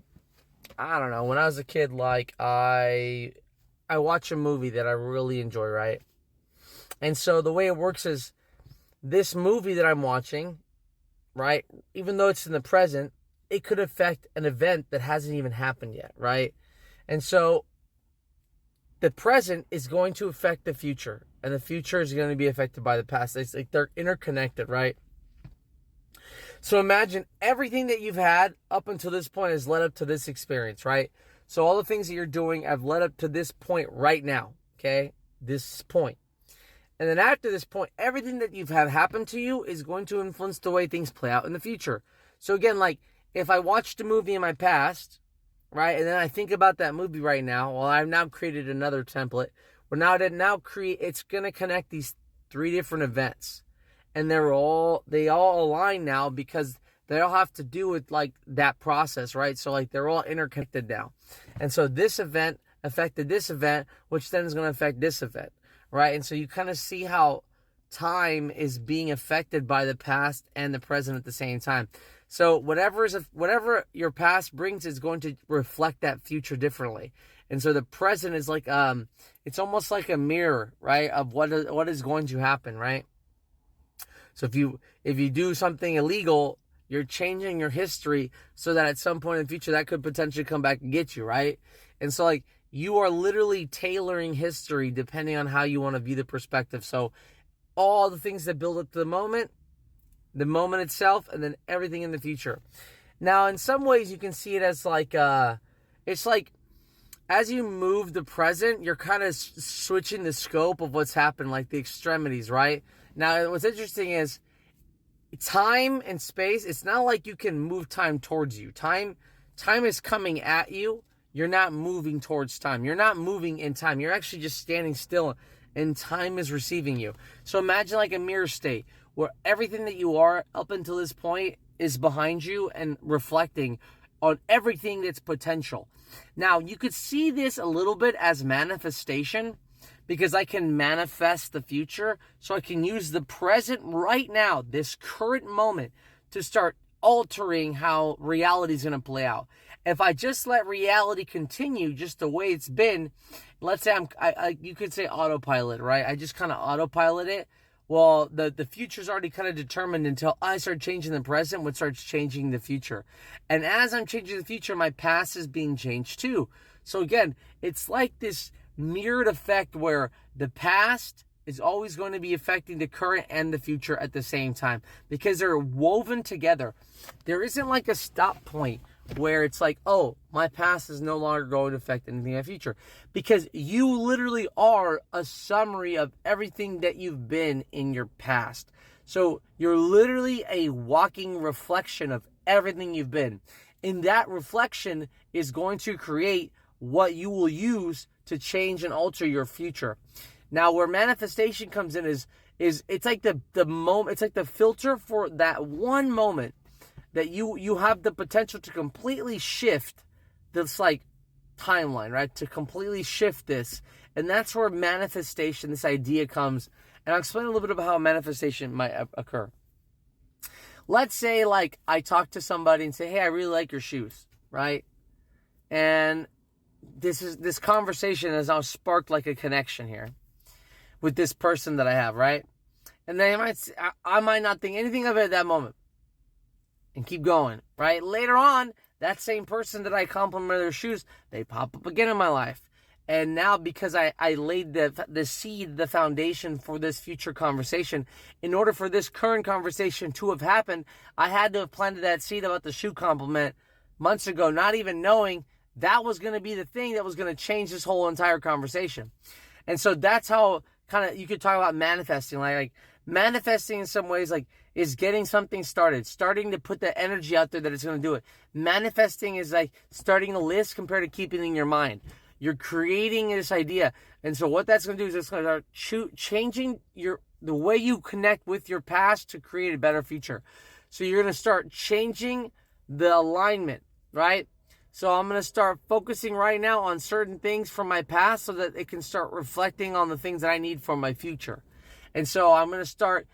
I don't know, when I was a kid, like I watch a movie that I really enjoy, right? And so the way it works is this movie that I'm watching, right? Even though it's in the present, it could affect an event that hasn't even happened yet, right? And so the present is going to affect the future, and the future is going to be affected by the past. It's like they're interconnected, right? So imagine everything that you've had up until this point has led up to this experience, right? So all the things that you're doing have led up to this point right now, okay? This point. And then after this point, everything that you've had happen to you is going to influence the way things play out in the future. So again, like if I watched a movie in my past, right, and then I think about that movie right now, well, I've now created another template. It's going to connect these 3 different events. And they all align now because they all have to do with like that process, right? So like they're all interconnected now. And so this event affected this event, which then is going to affect this event, right? And so you kind of see how time is being affected by the past and the present at the same time. So whatever your past brings is going to reflect that future differently. And so the present is like it's almost like a mirror, right, of what is going to happen, right? So if you do something illegal, you're changing your history so that at some point in the future that could potentially come back and get you, right? And so like you are literally tailoring history depending on how you want to view the perspective. So all the things that build up to the moment itself, and then everything in the future. Now, in some ways, you can see it as like, it's like as you move the present, you're kind of switching the scope of what's happened, like the extremities, right? Now, what's interesting is time and space, it's not like you can move time towards you. Time is coming at you. You're not moving towards time. You're not moving in time. You're actually just standing still, and time is receiving you. So imagine like a mirror state where everything that you are up until this point is behind you and reflecting on everything that's potential. Now, you could see this a little bit as manifestation, because I can manifest the future. So I can use the present right now, this current moment, to start altering how reality is going to play out. If I just let reality continue just the way it's been, let's say you could say autopilot, right? I just kind of autopilot it. Well, the future's already kind of determined until I start changing the present, which starts changing the future. And as I'm changing the future, my past is being changed too. So again, it's like this mirrored effect where the past is always going to be affecting the current and the future at the same time, because they're woven together. There isn't like a stop point where it's like, oh, my past is no longer going to affect anything in the future, because you literally are a summary of everything that you've been in your past. So you're literally a walking reflection of everything you've been. And that reflection is going to create what you will use to change and alter your future. Now, where manifestation comes in is it's like the moment, it's like the filter for that one moment that you have the potential to completely shift this like timeline, right? To completely shift this. And that's where manifestation, this idea comes. And I'll explain a little bit about how manifestation might occur. Let's say like I talk to somebody and say, hey, I really like your shoes, right? And this conversation has now sparked like a connection here with this person that I have, right? And then I might not think anything of it at that moment and keep going, right? Later on, that same person that I complimented their shoes, they pop up again in my life. And now because I laid the seed, the foundation for this future conversation, in order for this current conversation to have happened, I had to have planted that seed about the shoe compliment months ago, not even knowing that was going to be the thing that was going to change this whole entire conversation. And so that's how kind of you could talk about manifesting. Like manifesting in some ways like is getting something starting to put the energy out there that it's going to do it. Manifesting is like starting a list compared to keeping it in your mind. You're creating this idea. And so what that's going to do is it's going to start changing the way you connect with your past to create a better future. So you're going to start changing the alignment, right? So I'm going to start focusing right now on certain things from my past so that it can start reflecting on the things that I need for my future. And so I'm going to start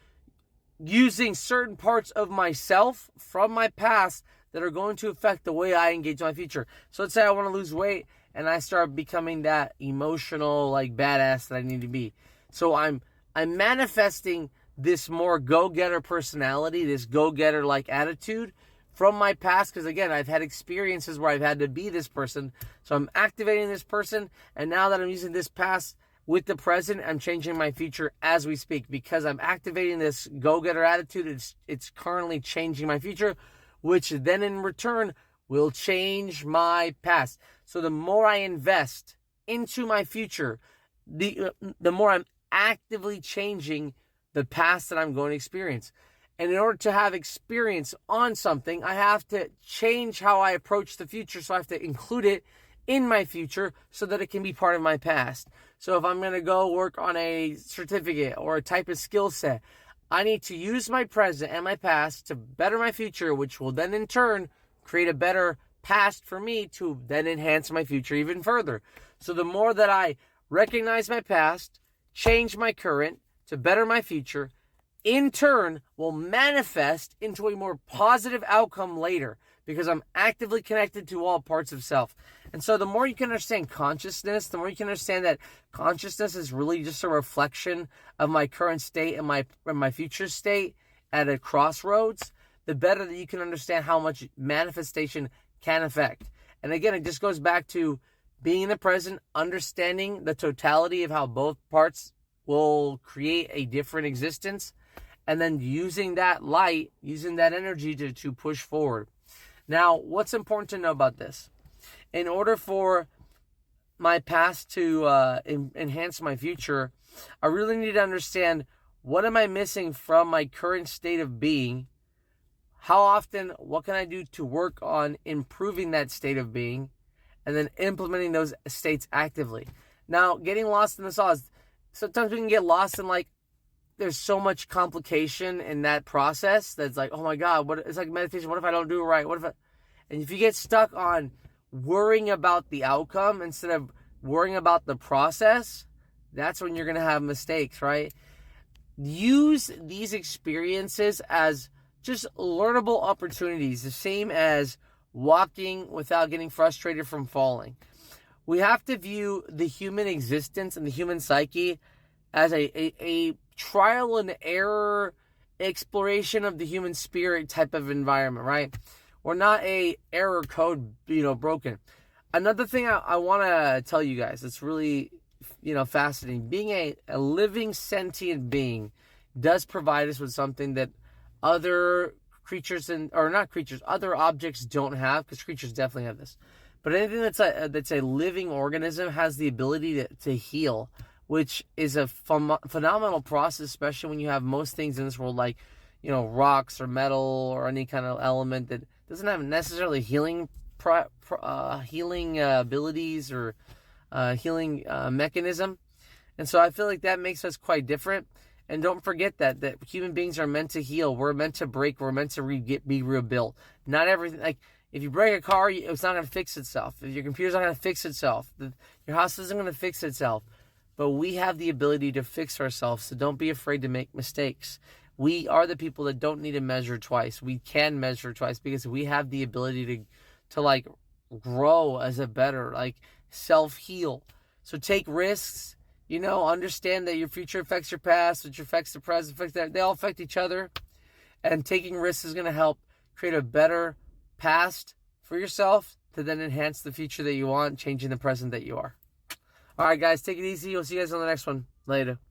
using certain parts of myself from my past that are going to affect the way I engage my future. So let's say I want to lose weight and I start becoming that emotional, like badass that I need to be. So I'm manifesting this more go-getter personality, this go-getter like attitude from my past, because again, I've had experiences where I've had to be this person. So I'm activating this person, and now that I'm using this past with the present, I'm changing my future as we speak, because I'm activating this go-getter attitude. It's currently changing my future, which then in return will change my past. So the more I invest into my future, the more I'm actively changing the past that I'm going to experience. And in order to have experience on something, I have to change how I approach the future. So I have to include it in my future so that it can be part of my past. So if I'm going to go work on a certificate or a type of skill set, I need to use my present and my past to better my future, which will then in turn create a better past for me to then enhance my future even further. So the more that I recognize my past, change my current to better my future, in turn will manifest into a more positive outcome later because I'm actively connected to all parts of self. And so the more you can understand consciousness, the more you can understand that consciousness is really just a reflection of my current state and my future state at a crossroads, the better that you can understand how much manifestation can affect. And again, it just goes back to being in the present, understanding the totality of how both parts will create a different existence, and then using that light, using that energy to push forward. Now, what's important to know about this? In order for my past to enhance my future, I really need to understand what am I missing from my current state of being? How often, what can I do to work on improving that state of being? And then implementing those states actively. Now, getting lost in the sauce. Sometimes we can get lost in there's so much complication in that process that's like, oh my God, it's like meditation. What if I don't do it right? And if you get stuck on worrying about the outcome instead of worrying about the process, that's when you're going to have mistakes, right? Use these experiences as just learnable opportunities, the same as walking without getting frustrated from falling. We have to view the human existence and the human psyche as a trial and error exploration of the human spirit type of environment, right? We're not a error code, broken. Another thing I want to tell you guys that's really, fascinating. Being a living sentient being does provide us with something that other creatures other objects don't have, because creatures definitely have this. But anything that's a living organism has the ability to heal, which is a phenomenal process, especially when you have most things in this world like, rocks or metal or any kind of element that doesn't have necessarily healing abilities or healing mechanism. And so I feel like that makes us quite different. And don't forget that human beings are meant to heal. We're meant to break. We're meant to be rebuilt. Not everything, like if you break a car, it's not going to fix itself. If your computer's not going to fix itself. Your house isn't going to fix itself. But we have the ability to fix ourselves, so don't be afraid to make mistakes. We are the people that don't need to measure twice. We can measure twice because we have the ability to grow as a better, self-heal. So take risks, understand that your future affects your past, which affects the present, they all affect each other. And taking risks is going to help create a better past for yourself to then enhance the future that you want, changing the present that you are. All right, guys, take it easy. We'll see you guys on the next one. Later.